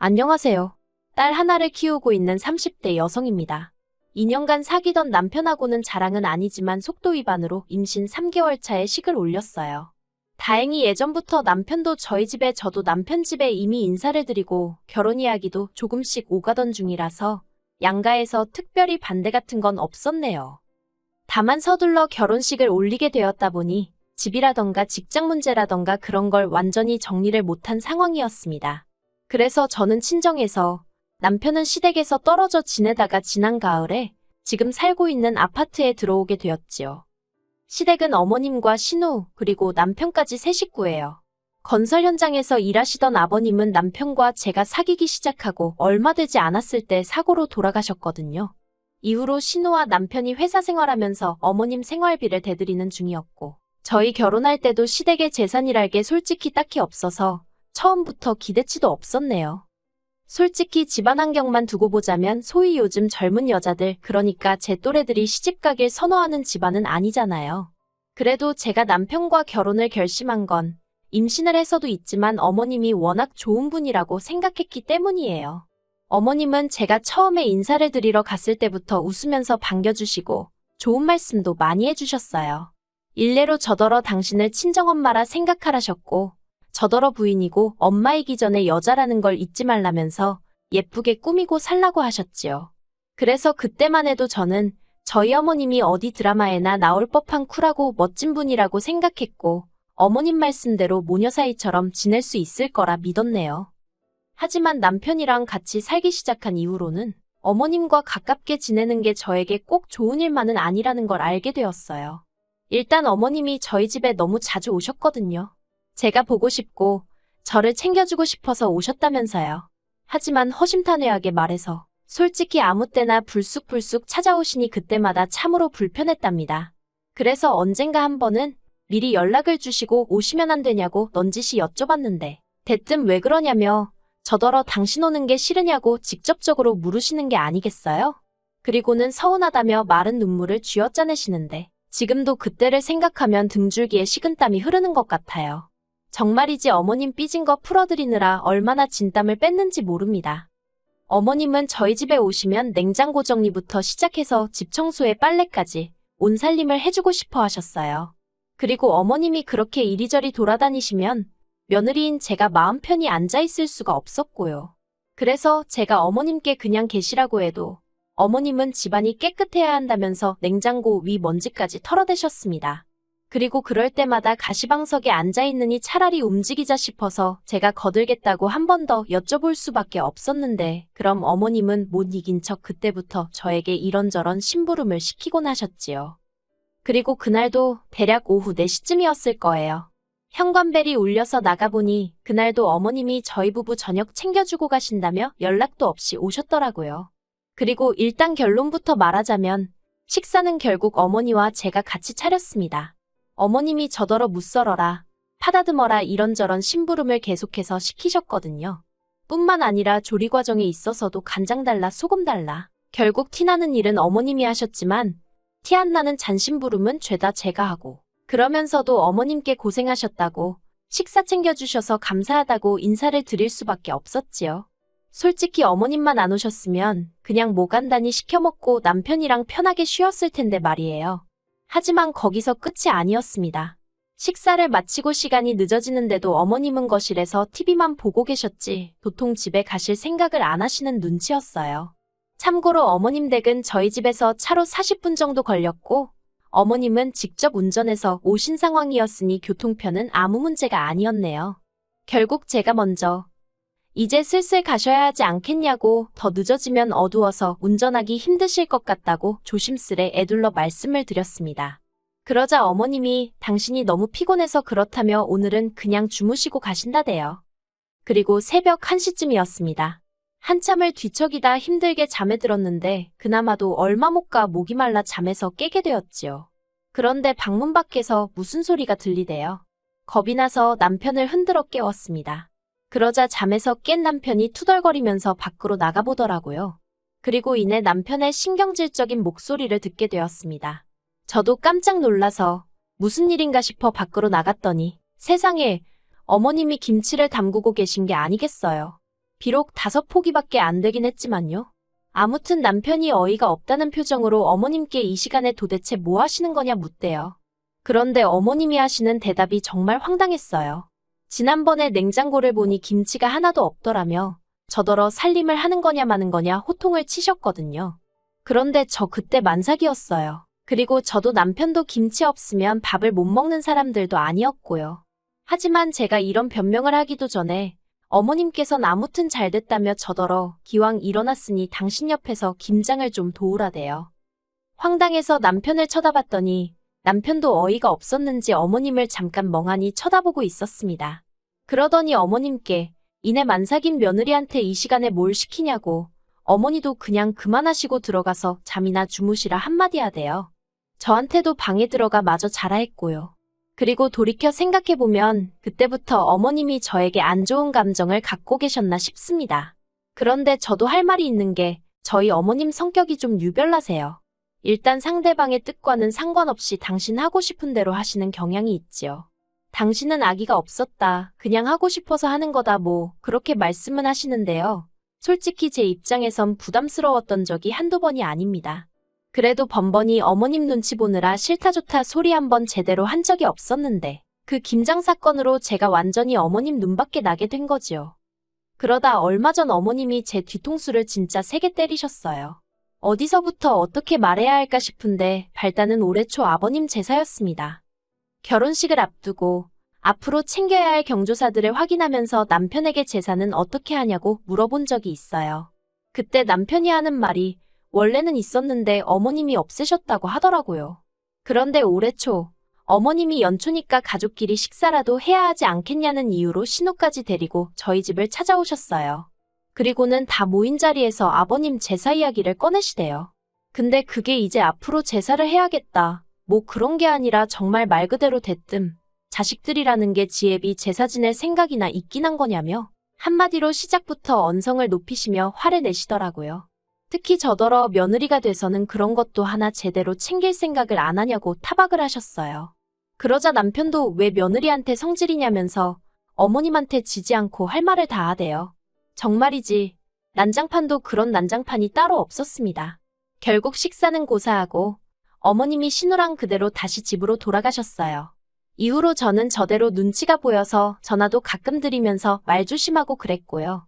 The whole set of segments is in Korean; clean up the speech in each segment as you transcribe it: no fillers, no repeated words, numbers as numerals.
안녕하세요. 딸 하나를 키우고 있는 30대 여성입니다. 2년간 사귀던 남편하고는 자랑은 아니지만 속도 위반으로 임신 3개월 차에 식을 올렸어요. 다행히 예전부터 남편도 저희 집에 저도 남편 집에 이미 인사를 드리고 결혼 이야기도 조금씩 오가던 중이라서 양가에서 특별히 반대 같은 건 없었네요. 다만 서둘러 결혼식을 올리게 되었다 보니 집이라던가 직장 문제라던가 그런 걸 완전히 정리를 못한 상황이었습니다. 그래서 저는 친정에서, 남편은 시댁에서 떨어져 지내다가 지난 가을에 지금 살고 있는 아파트에 들어오게 되었지요. 시댁은 어머님과 신우, 그리고 남편까지 세 식구예요. 건설 현장에서 일하시던 아버님은 남편과 제가 사귀기 시작하고 얼마 되지 않았을 때 사고로 돌아가셨거든요. 이후로 신우와 남편이 회사 생활하면서 어머님 생활비를 대드리는 중이었고, 저희 결혼할 때도 시댁의 재산이랄 게 솔직히 딱히 없어서 처음부터 기대치도 없었네요. 솔직히 집안 환경만 두고 보자면 소위 요즘 젊은 여자들, 그러니까 제 또래들이 시집가길 선호하는 집안은 아니잖아요. 그래도 제가 남편과 결혼을 결심한 건 임신을 해서도 있지만 어머님이 워낙 좋은 분이라고 생각했기 때문이에요. 어머님은 제가 처음에 인사를 드리러 갔을 때부터 웃으면서 반겨주시고 좋은 말씀도 많이 해주셨어요. 일례로 저더러 당신을 친정엄마라 생각하라셨고, 저더러 부인이고 엄마이기 전에 여자라는 걸 잊지 말라면서 예쁘게 꾸미고 살라고 하셨지요. 그래서 그때만 해도 저는 저희 어머님이 어디 드라마에나 나올 법한 쿨하고 멋진 분이라고 생각했고, 어머님 말씀대로 모녀 사이처럼 지낼 수 있을 거라 믿었네요. 하지만 남편이랑 같이 살기 시작한 이후로는 어머님과 가깝게 지내는 게 저에게 꼭 좋은 일만은 아니라는 걸 알게 되었어요. 일단 어머님이 저희 집에 너무 자주 오셨거든요. 제가 보고 싶고 저를 챙겨주고 싶어서 오셨다면서요. 하지만 허심탄회하게 말해서 솔직히 아무 때나 불쑥불쑥 찾아오시니 그때마다 참으로 불편했답니다. 그래서 언젠가 한 번은 미리 연락을 주시고 오시면 안 되냐고 넌지시 여쭤봤는데 대뜸 왜 그러냐며 저더러 당신 오는 게 싫으냐고 직접적으로 물으시는 게 아니겠어요? 그리고는 서운하다며 마른 눈물을 쥐어짜내시는데 지금도 그때를 생각하면 등줄기에 식은땀이 흐르는 것 같아요. 정말이지 어머님 삐진 거 풀어드리느라 얼마나 진땀을 뺐는지 모릅니다. 어머님은 저희 집에 오시면 냉장고 정리부터 시작해서 집 청소에 빨래까지 온 살림을 해주고 싶어 하셨어요. 그리고 어머님이 그렇게 이리저리 돌아다니시면 며느리인 제가 마음 편히 앉아있을 수가 없었고요. 그래서 제가 어머님께 그냥 계시라고 해도 어머님은 집안이 깨끗해야 한다면서 냉장고 위 먼지까지 털어대셨습니다. 그리고 그럴 때마다 가시방석에 앉아있느니 차라리 움직이자 싶어서 제가 거들겠다고 한 번 더 여쭤볼 수밖에 없었는데 그럼 어머님은 못 이긴 척 그때부터 저에게 이런저런 심부름을 시키곤 하셨지요. 그리고 그날도 대략 오후 4시쯤이었을 거예요. 현관벨이 울려서 나가보니 그날도 어머님이 저희 부부 저녁 챙겨주고 가신다며 연락도 없이 오셨더라고요. 그리고 일단 결론부터 말하자면 식사는 결국 어머니와 제가 같이 차렸습니다. 어머님이 저더러 무썰어라, 파다듬어라 이런저런 심부름을 계속해서 시키셨거든요. 뿐만 아니라 조리 과정에 있어서도 간장 달라 소금 달라. 결국 티나는 일은 어머님이 하셨지만 티 안 나는 잔심부름은 죄다 제가 하고, 그러면서도 어머님께 고생하셨다고, 식사 챙겨주셔서 감사하다고 인사를 드릴 수밖에 없었지요. 솔직히 어머님만 안 오셨으면 그냥 뭐 간단히 시켜 먹고 남편이랑 편하게 쉬었을 텐데 말이에요. 하지만 거기서 끝이 아니었습니다. 식사를 마치고 시간이 늦어지는데도 어머님은 거실에서 TV만 보고 계셨지 도통 집에 가실 생각을 안 하시는 눈치였어요. 참고로 어머님 댁은 저희 집에서 차로 40분 정도 걸렸고 어머님은 직접 운전해서 오신 상황이었으니 교통편은 아무 문제가 아니었네요. 결국 제가 먼저 이제 슬슬 가셔야 하지 않겠냐고, 더 늦어지면 어두워서 운전하기 힘드실 것 같다고 조심스레 애둘러 말씀을 드렸습니다. 그러자 어머님이 당신이 너무 피곤해서 그렇다며 오늘은 그냥 주무시고 가신다대요. 그리고 새벽 1시쯤이었습니다. 한참을 뒤척이다 힘들게 잠에 들었는데 그나마도 얼마 못 가 목이 말라 잠에서 깨게 되었지요. 그런데 방문 밖에서 무슨 소리가 들리대요. 겁이 나서 남편을 흔들어 깨웠습니다. 그러자 잠에서 깬 남편이 투덜거리면서 밖으로 나가보더라고요. 그리고 이내 남편의 신경질적인 목소리를 듣게 되었습니다. 저도 깜짝 놀라서 무슨 일인가 싶어 밖으로 나갔더니 세상에 어머님이 김치를 담그고 계신 게 아니겠어요. 비록 5포기밖에 안 되긴 했지만요. 아무튼 남편이 어이가 없다는 표정으로 어머님께 이 시간에 도대체 뭐 하시는 거냐 묻대요. 그런데 어머님이 하시는 대답이 정말 황당했어요. 지난번에 냉장고를 보니 김치가 하나도 없더라며 저더러 살림을 하는 거냐 마는 거냐 호통을 치셨거든요. 그런데 저 그때 만삭이었어요. 그리고 저도 남편도 김치 없으면 밥을 못 먹는 사람들도 아니었고요. 하지만 제가 이런 변명을 하기도 전에 어머님께선 아무튼 잘 됐다며 저더러 기왕 일어났으니 당신 옆에서 김장을 좀 도우라대요. 황당해서 남편을 쳐다봤더니 남편도 어이가 없었는지 어머님을 잠깐 멍하니 쳐다보고 있었습니다. 그러더니 어머님께 이내 만삭인 며느리한테 이 시간에 뭘 시키냐고 어머니도 그냥 그만하시고 들어가서 잠이나 주무시라 한마디 하대요. 저한테도 방에 들어가 마저 자라 했고요. 그리고 돌이켜 생각해보면 그때부터 어머님이 저에게 안 좋은 감정을 갖고 계셨나 싶습니다. 그런데 저도 할 말이 있는 게 저희 어머님 성격이 좀 유별나세요. 일단 상대방의 뜻과는 상관없이 당신 하고 싶은 대로 하시는 경향이 있지요. 당신은 아기가 없었다. 그냥 하고 싶어서 하는 거다 뭐 그렇게 말씀은 하시는데요. 솔직히 제 입장에선 부담스러웠던 적이 한두 번이 아닙니다. 그래도 번번이 어머님 눈치 보느라 싫다 좋다 소리 한번 제대로 한 적이 없었는데 그 김장 사건으로 제가 완전히 어머님 눈밖에 나게 된 거지요. 그러다 얼마 전 어머님이 제 뒤통수를 진짜 세게 때리셨어요. 어디서부터 어떻게 말해야 할까 싶은데 발단은 올해 초 아버님 제사였습니다. 결혼식을 앞두고 앞으로 챙겨야 할 경조사들을 확인하면서 남편에게 제사는 어떻게 하냐고 물어본 적이 있어요. 그때 남편이 하는 말이 원래는 있었는데 어머님이 없애셨다고 하더라고요. 그런데 올해 초 어머님이 연초니까 가족끼리 식사라도 해야 하지 않겠냐는 이유로 신우까지 데리고 저희 집을 찾아오셨어요. 그리고는 다 모인 자리에서 아버님 제사 이야기를 꺼내시대요. 근데 그게 이제 앞으로 제사를 해야겠다. 뭐 그런 게 아니라 정말 말 그대로 대뜸 자식들이라는 게 지혜비 제사 지낼 생각이나 있긴 한 거냐며 한마디로 시작부터 언성을 높이시며 화를 내시더라고요. 특히 저더러 며느리가 돼서는 그런 것도 하나 제대로 챙길 생각을 안 하냐고 타박을 하셨어요. 그러자 남편도 왜 며느리한테 성질이냐면서 어머님한테 지지 않고 할 말을 다 하대요. 정말이지 난장판도 그런 난장판이 따로 없었습니다. 결국 식사는 고사하고 어머님이 신우랑 그대로 다시 집으로 돌아가셨어요. 이후로 저는 저대로 눈치가 보여서 전화도 가끔 드리면서 말 조심하고 그랬고요.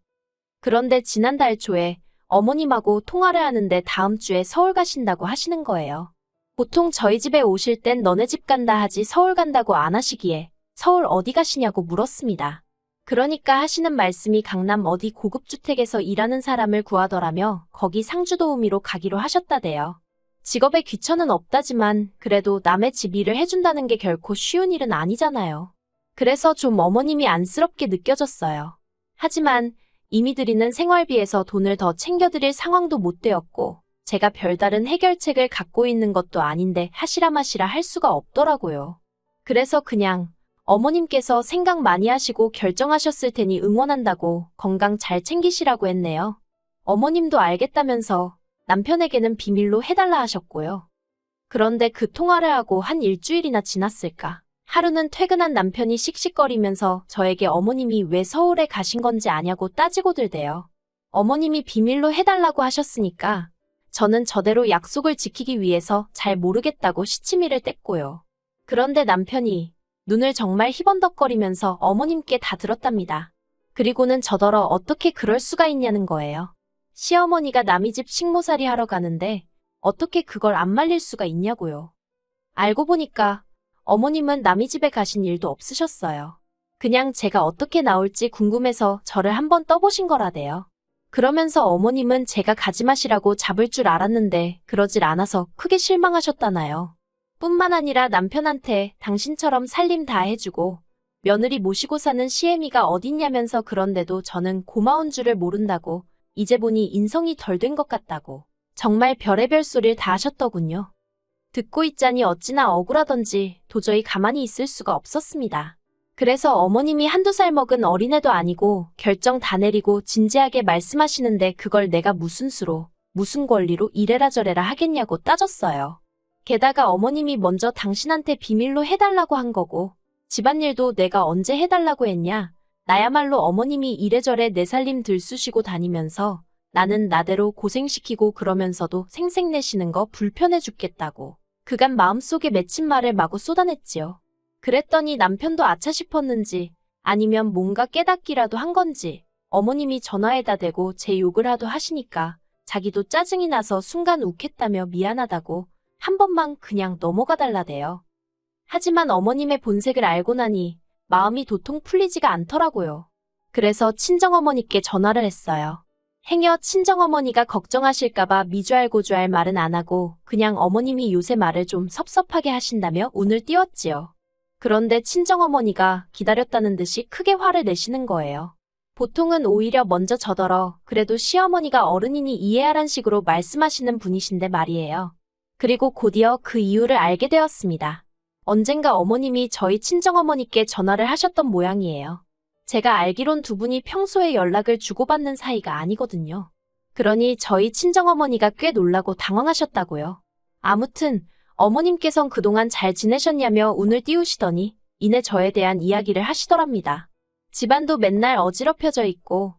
그런데 지난달 초에 어머님하고 통화를 하는데 다음 주에 서울 가신다고 하시는 거예요. 보통 저희 집에 오실 땐 너네 집 간다 하지 서울 간다고 안 하시기에 서울 어디 가시냐고 물었습니다. 그러니까 하시는 말씀이 강남 어디 고급주택에서 일하는 사람을 구하더라며 거기 상주도우미로 가기로 하셨다대요. 직업에 귀천은 없다지만 그래도 남의 집 일을 해준다는 게 결코 쉬운 일은 아니잖아요. 그래서 좀 어머님이 안쓰럽게 느껴졌어요. 하지만 이미 드리는 생활비에서 돈을 더 챙겨드릴 상황도 못 되었고 제가 별다른 해결책을 갖고 있는 것도 아닌데 하시라 마시라 할 수가 없더라고요. 그래서 그냥 어머님께서 생각 많이 하시고 결정하셨을 테니 응원한다고 건강 잘 챙기시라고 했네요. 어머님도 알겠다면서 남편에게는 비밀로 해달라 하셨고요. 그런데 그 통화를 하고 한 일주일이나 지났을까. 하루는 퇴근한 남편이 씩씩거리면서 저에게 어머님이 왜 서울에 가신 건지 아냐고 따지고 들대요. 어머님이 비밀로 해달라고 하셨으니까 저는 저대로 약속을 지키기 위해서 잘 모르겠다고 시치미를 뗐고요. 그런데 남편이 눈을 정말 희번덕거리면서 어머님께 다 들었답니다. 그리고는 저더러 어떻게 그럴 수가 있냐는 거예요. 시어머니가 남의 집 식모살이 하러 가는데 어떻게 그걸 안 말릴 수가 있냐고요. 알고 보니까 어머님은 남의 집에 가신 일도 없으셨어요. 그냥 제가 어떻게 나올지 궁금해서 저를 한번 떠보신 거라대요. 그러면서 어머님은 제가 가지 마시라고 잡을 줄 알았는데 그러질 않아서 크게 실망하셨다나요. 뿐만 아니라 남편한테 당신처럼 살림 다 해주고 며느리 모시고 사는 시애미가 어딨냐면서 그런데도 저는 고마운 줄을 모른다고 이제 보니 인성이 덜 된 것 같다고 정말 별의별 소리를 다 하셨더군요. 듣고 있자니 어찌나 억울하던지 도저히 가만히 있을 수가 없었습니다. 그래서 어머님이 한두 살 먹은 어린애도 아니고 결정 다 내리고 진지하게 말씀하시는데 그걸 내가 무슨 수로, 무슨 권리로 이래라 저래라 하겠냐고 따졌어요. 게다가 어머님이 먼저 당신한테 비밀로 해달라고 한 거고 집안일도 내가 언제 해달라고 했냐? 나야말로 어머님이 이래저래 내 살림 들쑤시고 다니면서 나는 나대로 고생시키고 그러면서도 생색내시는 거 불편해 죽겠다고 그간 마음속에 맺힌 말을 마구 쏟아냈지요. 그랬더니 남편도 아차 싶었는지 아니면 뭔가 깨닫기라도 한 건지 어머님이 전화에다 대고 제 욕을 하도 하시니까 자기도 짜증이 나서 순간 욱했다며 미안하다고 한 번만 그냥 넘어가 달라대요. 하지만 어머님의 본색을 알고 나니 마음이 도통 풀리지가 않더라고요. 그래서 친정어머니께 전화를 했어요. 행여 친정어머니가 걱정하실까봐 미주알고주알 말은 안 하고 그냥 어머님이 요새 말을 좀 섭섭하게 하신다며 운을 띄웠지요. 그런데 친정어머니가 기다렸다는 듯이 크게 화를 내시는 거예요. 보통은 오히려 먼저 저더러 그래도 시어머니가 어른이니 이해하란 식으로 말씀하시는 분이신데 말이에요. 그리고 곧이어 그 이유를 알게 되었습니다. 언젠가 어머님이 저희 친정어머니께 전화를 하셨던 모양이에요. 제가 알기론 두 분이 평소에 연락을 주고받는 사이가 아니거든요. 그러니 저희 친정어머니가 꽤 놀라고 당황하셨다고요. 아무튼 어머님께선 그동안 잘 지내셨냐며 운을 띄우시더니 이내 저에 대한 이야기를 하시더랍니다. 집안도 맨날 어지럽혀져 있고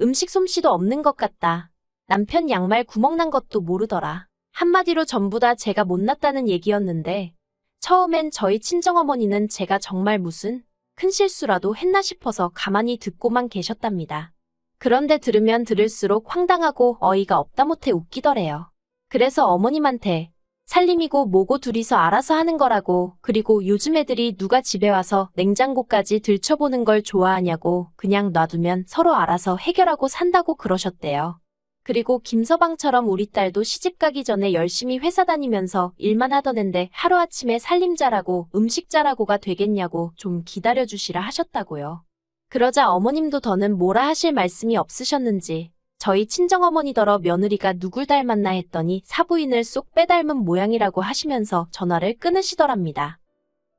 음식 솜씨도 없는 것 같다. 남편 양말 구멍 난 것도 모르더라. 한마디로 전부 다 제가 못났다는 얘기였는데 처음엔 저희 친정어머니는 제가 정말 무슨 큰 실수라도 했나 싶어서 가만히 듣고만 계셨답니다. 그런데 들으면 들을수록 황당하고 어이가 없다 못해 웃기더래요. 그래서 어머님한테 살림이고 뭐고 둘이서 알아서 하는 거라고 그리고 요즘 애들이 누가 집에 와서 냉장고까지 들춰보는 걸 좋아하냐고 그냥 놔두면 서로 알아서 해결하고 산다고 그러셨대요. 그리고 김서방처럼 우리 딸도 시집 가기 전에 열심히 회사 다니면서 일만 하던 앤데 하루아침에 살림 잘하고 음식 잘하고가 되겠냐고 좀 기다려주시라 하셨다고요. 그러자 어머님도 더는 뭐라 하실 말씀이 없으셨는지 저희 친정어머니더러 며느리가 누굴 닮았나 했더니 사부인을 쏙 빼닮은 모양이라고 하시면서 전화를 끊으시더랍니다.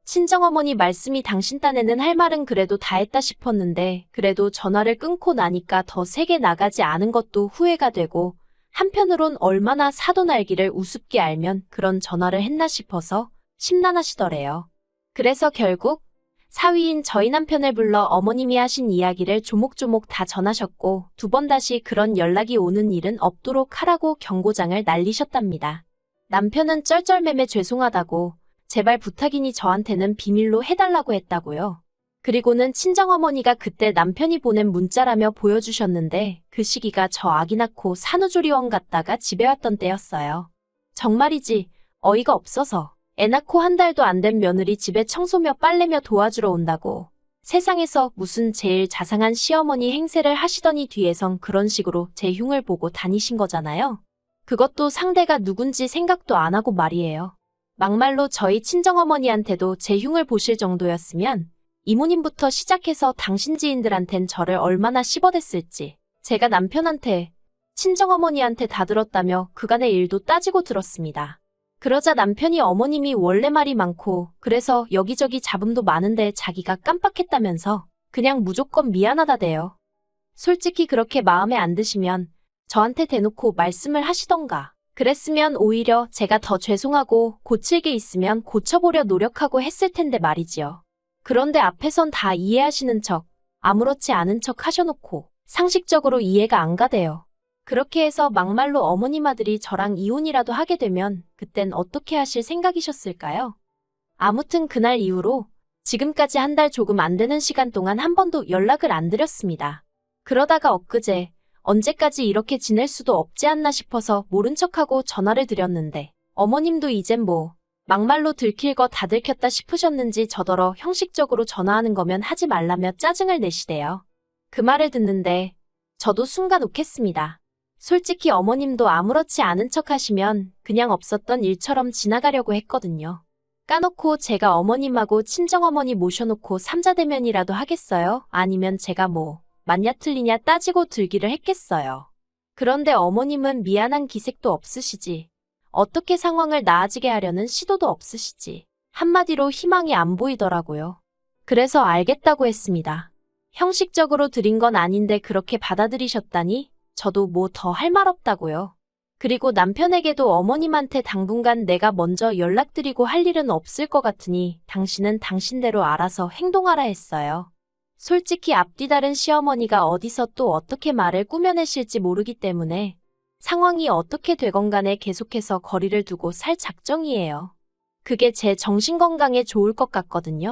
친정어머니 말씀이 당신 딴에는 할 말은 그래도 다 했다 싶었는데 그래도 전화를 끊고 나니까 더 세게 나가지 않은 것도 후회가 되고 한편으론 얼마나 사돈 알기를 우습게 알면 그런 전화를 했나 싶어서 심란하시더래요. 그래서 결국 사위인 저희 남편을 불러 어머님이 하신 이야기를 조목조목 다 전하셨고 두 번 다시 그런 연락이 오는 일은 없도록 하라고 경고장을 날리셨답니다. 남편은 쩔쩔매매 죄송하다고 제발 부탁이니 저한테는 비밀로 해달라고 했다고요. 그리고는 친정어머니가 그때 남편이 보낸 문자라며 보여주셨는데 그 시기가 저 아기 낳고 산후조리원 갔다가 집에 왔던 때였어요. 정말이지 어이가 없어서 애 낳고 한 달도 안 된 며느리 집에 청소며 빨래며 도와주러 온다고 세상에서 무슨 제일 자상한 시어머니 행세를 하시더니 뒤에선 그런 식으로 제 흉을 보고 다니신 거잖아요. 그것도 상대가 누군지 생각도 안 하고 말이에요. 막말로 저희 친정어머니한테도 제 흉을 보실 정도였으면 이모님부터 시작해서 당신 지인들한텐 저를 얼마나 씹어댔을지 제가 남편한테 친정어머니한테 다 들었다며 그간의 일도 따지고 들었습니다. 그러자 남편이 어머님이 원래 말이 많고 그래서 여기저기 잡음도 많은데 자기가 깜빡했다면서 그냥 무조건 미안하다대요. 솔직히 그렇게 마음에 안 드시면 저한테 대놓고 말씀을 하시던가 그랬으면 오히려 제가 더 죄송하고 고칠 게 있으면 고쳐보려 노력하고 했을 텐데 말이지요. 그런데 앞에선 다 이해하시는 척 아무렇지 않은 척 하셔놓고 상식적으로 이해가 안 가대요. 그렇게 해서 막말로 어머님 아들이 저랑 이혼이라도 하게 되면 그땐 어떻게 하실 생각이셨을까요? 아무튼 그날 이후로 지금까지 한 달 조금 안 되는 시간 동안 한 번도 연락을 안 드렸습니다. 그러다가 엊그제 언제까지 이렇게 지낼 수도 없지 않나 싶어서 모른 척하고 전화를 드렸는데 어머님도 이젠 뭐 막말로 들킬 거 다 들켰다 싶으셨는지 저더러 형식적으로 전화하는 거면 하지 말라며 짜증을 내시대요. 그 말을 듣는데 저도 순간 욱했습니다. 솔직히 어머님도 아무렇지 않은 척 하시면 그냥 없었던 일처럼 지나가려고 했거든요. 까놓고 제가 어머님하고 친정어머니 모셔놓고 삼자대면이라도 하겠어요? 아니면 제가 뭐 맞냐 틀리냐 따지고 들기를 했겠어요. 그런데 어머님은 미안한 기색도 없으시지. 어떻게 상황을 나아지게 하려는 시도도 없으시지. 한마디로 희망이 안 보이더라고요. 그래서 알겠다고 했습니다. 형식적으로 드린 건 아닌데 그렇게 받아들이셨다니 저도 뭐 더 할 말 없다고요. 그리고 남편에게도 어머님한테 당분간 내가 먼저 연락드리고 할 일은 없을 것 같으니 당신은 당신대로 알아서 행동하라 했어요. 솔직히 앞뒤 다른 시어머니가 어디서 또 어떻게 말을 꾸며내실지 모르기 때문에 상황이 어떻게 되건 간에 계속해서 거리를 두고 살 작정이에요. 그게 제 정신건강에 좋을 것 같거든요.